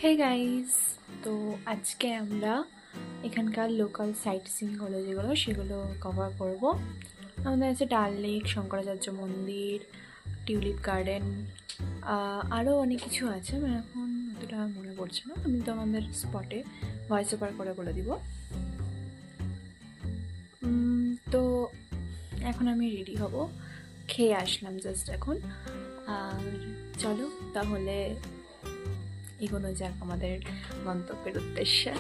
Hey guys, তো আজকে আমরা এখানকার লোকাল সাইট সিনগুলো যেগুলো সেগুলো কভার করব। আমাদের আছে ডাল লেক, শঙ্করাচার্য মন্দির, টিউলিপ গার্ডেন, আরও অনেক কিছু আছে। মানে এখন অতটা মনে পড়ছে না, আমি তো আমাদের স্পটে ভয়েস ওভার করে বলে দিব। তো এখন আমি রেডি হব, খেয়ে আসলাম জাস্ট এখন। আর চলো তাহলে এগোনো যাক আমাদের গন্তব্যের উদ্দেশ্যে।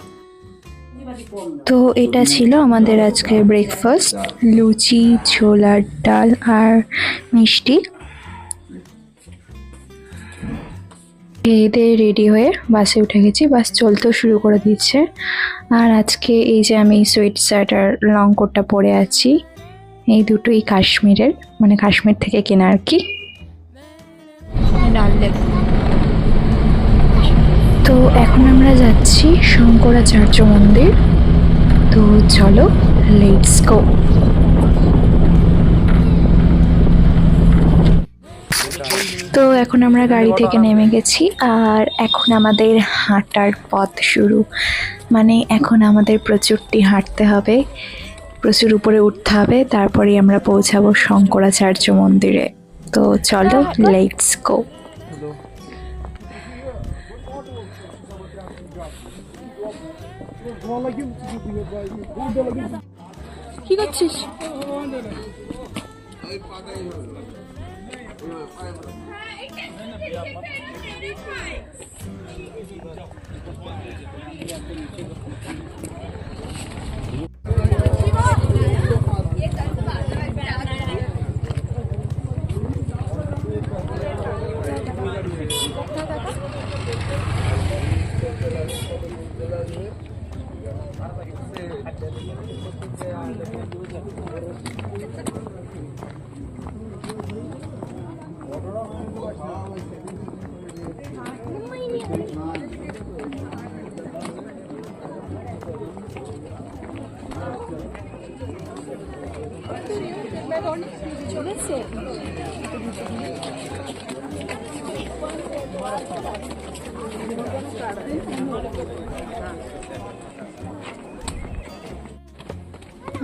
তো এটা ছিল আমাদের আজকের ব্রেকফাস্ট, লুচি, ছোলার ডাল আর মিষ্টি। খেয়ে রেডি হয়ে বাসে উঠে গেছি, বাস চলতেও শুরু করে দিচ্ছে। আর আজকে এই যে আমি সোয়েট শার্ট আর লং কোটটা পরে আছি, এই দুটোই কাশ্মীরের, মানে কাশ্মীর থেকে কেনা আর কি। ডাল লেক। তো এখন আমরা যাচ্ছি শঙ্করাচার্য মন্দির। তো চলো, লেটস গো। তো এখন আমরা গাড়ি থেকে নেমে গেছি আর এখন আমাদের হাঁটার পথ শুরু। মানে এখন আমাদের প্রচুরটি হাঁটতে হবে, প্রচুর উপরে উঠতে হবে, তারপরে আমরা পৌঁছাবো শঙ্করাচার্য মন্দিরে। তো চলো, লেটস গো। কি করছিস?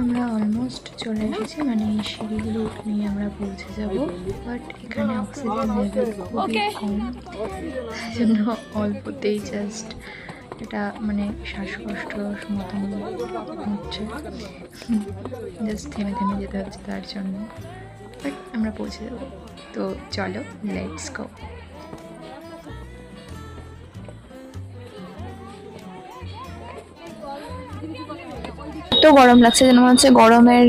আমরা অলমোস্ট চলে এসেছি, মানে এই সিঁড়িগুলো নিয়ে আমরা পৌঁছে যাব। বাট এখানে অক্সিজেন লেভেল খুবই কম, জন্য অল্পতেই জাস্ট এটা মানে শ্বাসকষ্ট মতন হচ্ছে, জাস্ট থেমে থেমে যেতে হচ্ছে তার জন্য। বাট আমরা পৌঁছে যাব। তো চলো, লেটস গো। তো গরম লাগছে, যেন মনে হচ্ছে গরমের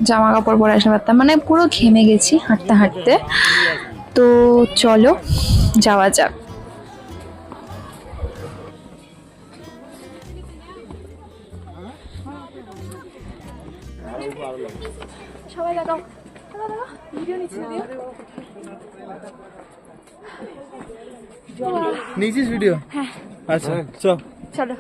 জামা কাপড় পরে আসতে পারতাম, মানে পুরো ঘেমে গেছি হাঁটতে হাঁটতে। তো চলো যাওয়া যাক। সবাই লাগাও, ভিডিও নিচ্ছি। নিয়েছিস ভিডিও? হ্যাঁ, আচ্ছা চল চলো।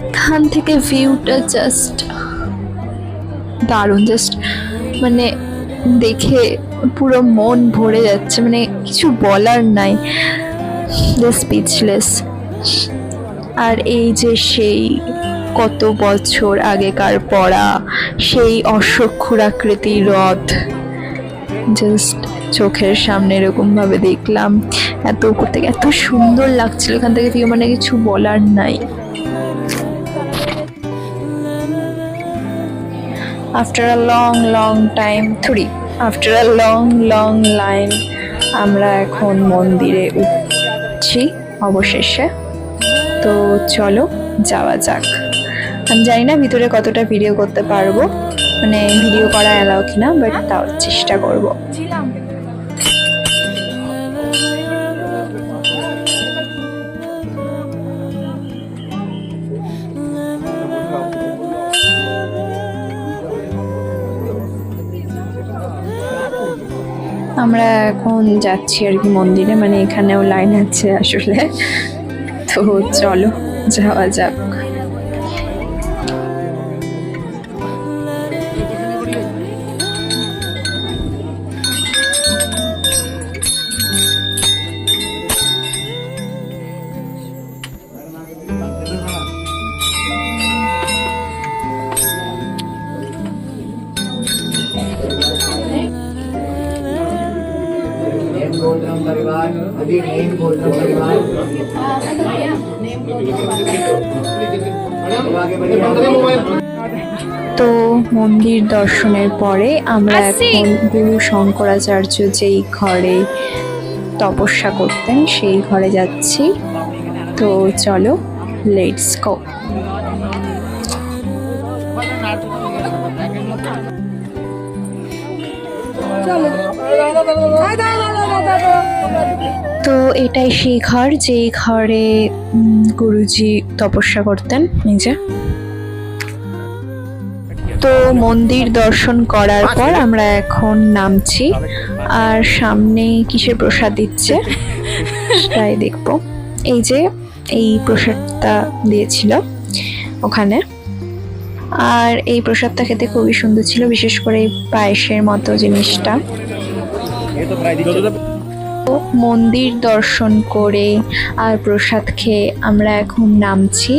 এখান থেকে ভিউটা জাস্ট দারুণ, জাস্ট মানে দেখে পুরো মন ভরে যাচ্ছে, মানে কিছু বলার নাই, জাস্ট স্পিচলেস। আর এই যে সেই কত বছর আগেকার পড়া সেই অশ্বক্ষুরাকৃতির রথ, জাস্ট চোখের সামনে এরকম ভাবে দেখলাম, এত উপর থেকে এত সুন্দর লাগছিল এখান থেকে ভিউ, মানে কিছু বলার নাই। After a long time, after a long line আমরা এখন মন্দিরে উঠছি অবশেষে। তো চলো যাওয়া যাক। আমি জানি না ভিতরে কতটা ভিডিও করতে পারবো, মানে ভিডিও করা এলাও কিনা, বাট তাও চেষ্টা করব। আমরা এখন যাচ্ছি আর কি মন্দিরে, মানে এখানেও লাইন আছে আসলে। তো চলো যাওয়া যাক। गोत्रम परिवार अभी नेम गोत्रम परिवार তো মন্দির দর্শনের পরে আমরা এখন গুরু শঙ্করাচার্য যেই ঘরে তপস্যা করতেন সেই ঘরে যাচ্ছি। তো চলো লেটস গো। তো এটাই সেই ঘর যেই ঘরে গুরুজি তপস্যা করতেন। এই যে, তো মন্দির দর্শন করার পর আমরা এখন নামছি, আর সামনে কিসের প্রসাদ দিচ্ছে সেটাই দেখবো। এই যে এই প্রসাদটা দিয়েছিল ওখানে, আর এই প্রসাদটা খেতে খুবই সুন্দর ছিল, বিশেষ করে পায়েসের মতো জিনিসটা। মন্দির দর্শন করে আর প্রসাদ খেয়ে আমরা এখন নামছি,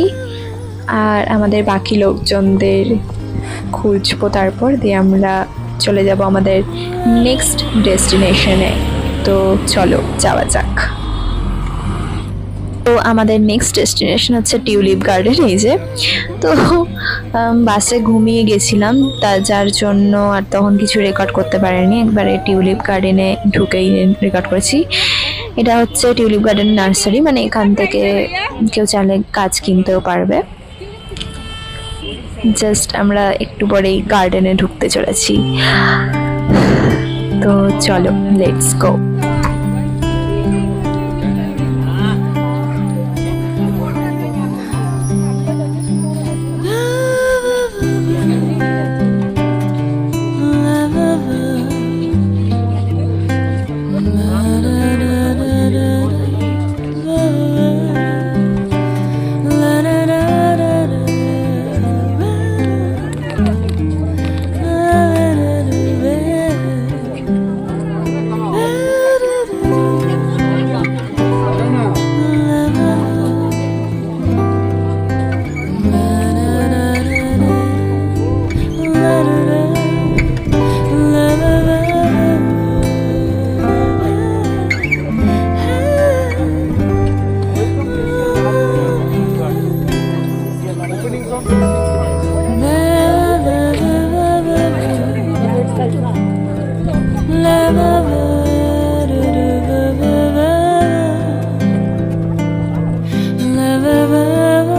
আর আমাদের বাকি লোকজনদের খুঁজবো, তারপর দিয়ে আমরা চলে যাব আমাদের নেক্সট ডেস্টিনেশনে। তো চলো যাওয়া যাক। তো আমাদের নেক্সট ডেস্টিনেশন হচ্ছে টিউলিপ গার্ডেন। এই যে, তো বাসে ঘুমিয়ে গেছিলাম, যার জন্য আর তখন কিছু রেকর্ড করতে পারিনি। একবারে টিউলিপ গার্ডেনে ঢুকেই রেকর্ড করেছি। এটা হচ্ছে টিউলিপ গার্ডেন নার্সারি, মানে এখান থেকে কেউ চাইলে গাছ কিনতেও পারবে। জাস্ট আমরা একটু পরেই গার্ডেনে ঢুকতে চলেছি। তো চলো লেটস গো।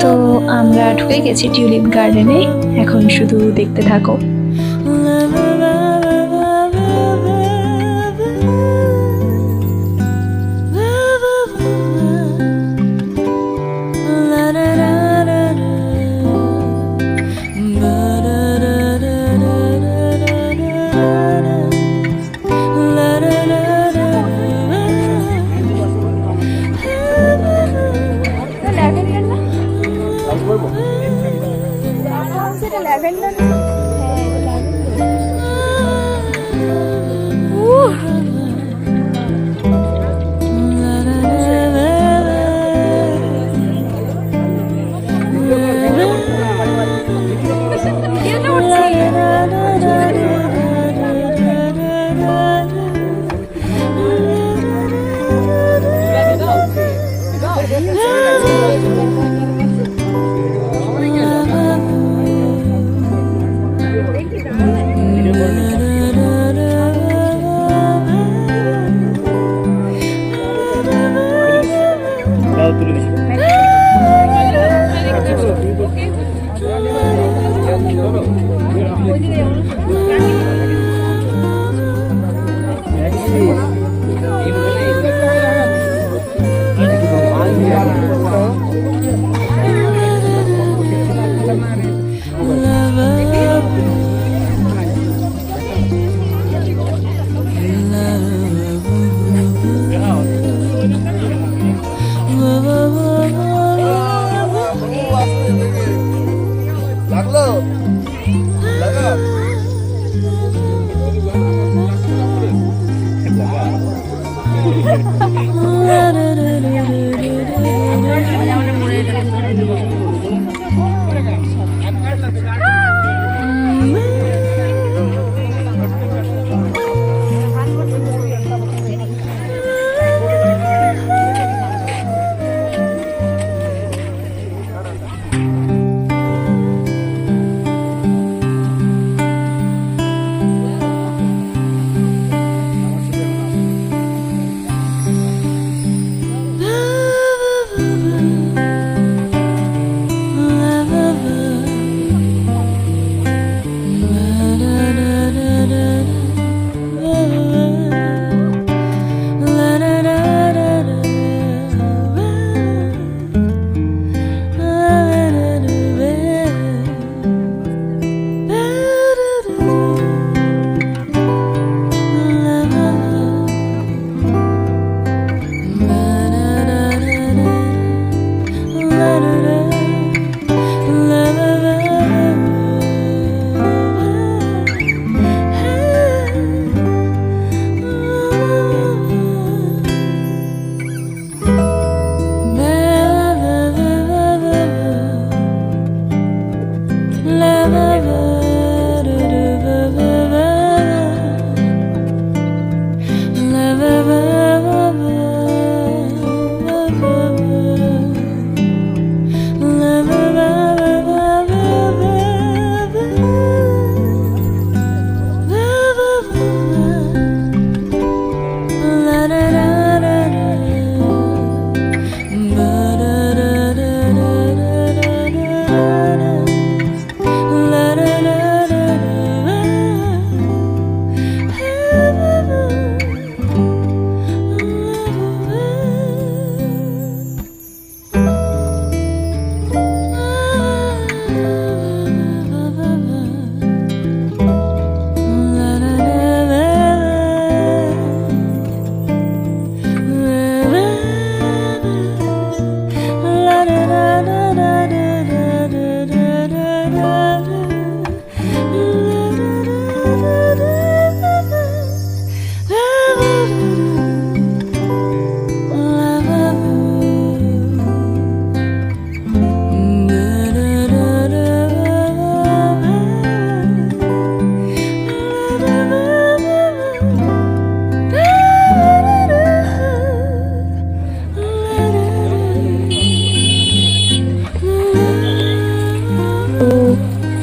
তো আমরা ঢুকে গেছি টিউলিপ গার্ডেনে, এখন শুধু দেখতে থাকো। ল্যাভেন্ডার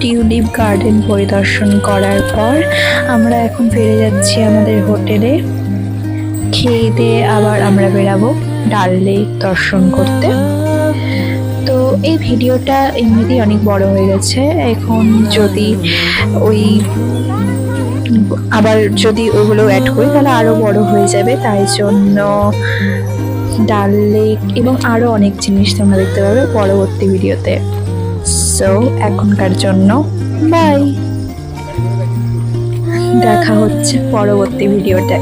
টিউলিপ গার্ডেন পরিদর্শন করার পর আমরা এখন ফিরে যাচ্ছি আমাদের হোটেলে। খেয়ে দিয়ে আবার আমরা বেরাবো ডাল লেক দর্শন করতে। তো এই ভিডিওটা এমনিতেই অনেক বড় হয়ে গেছে, এখন যদি ওগুলো অ্যাড করি তাহলে আরো বড় হয়ে যাবে, তাই জন্য ডাল লেক এবং আরো অনেক জিনিস তোমরা দেখতে পাবে পরবর্তী ভিডিওতে। সো এখনকার জন্য বাই, দেখা হচ্ছে পরবর্তী ভিডিওতে।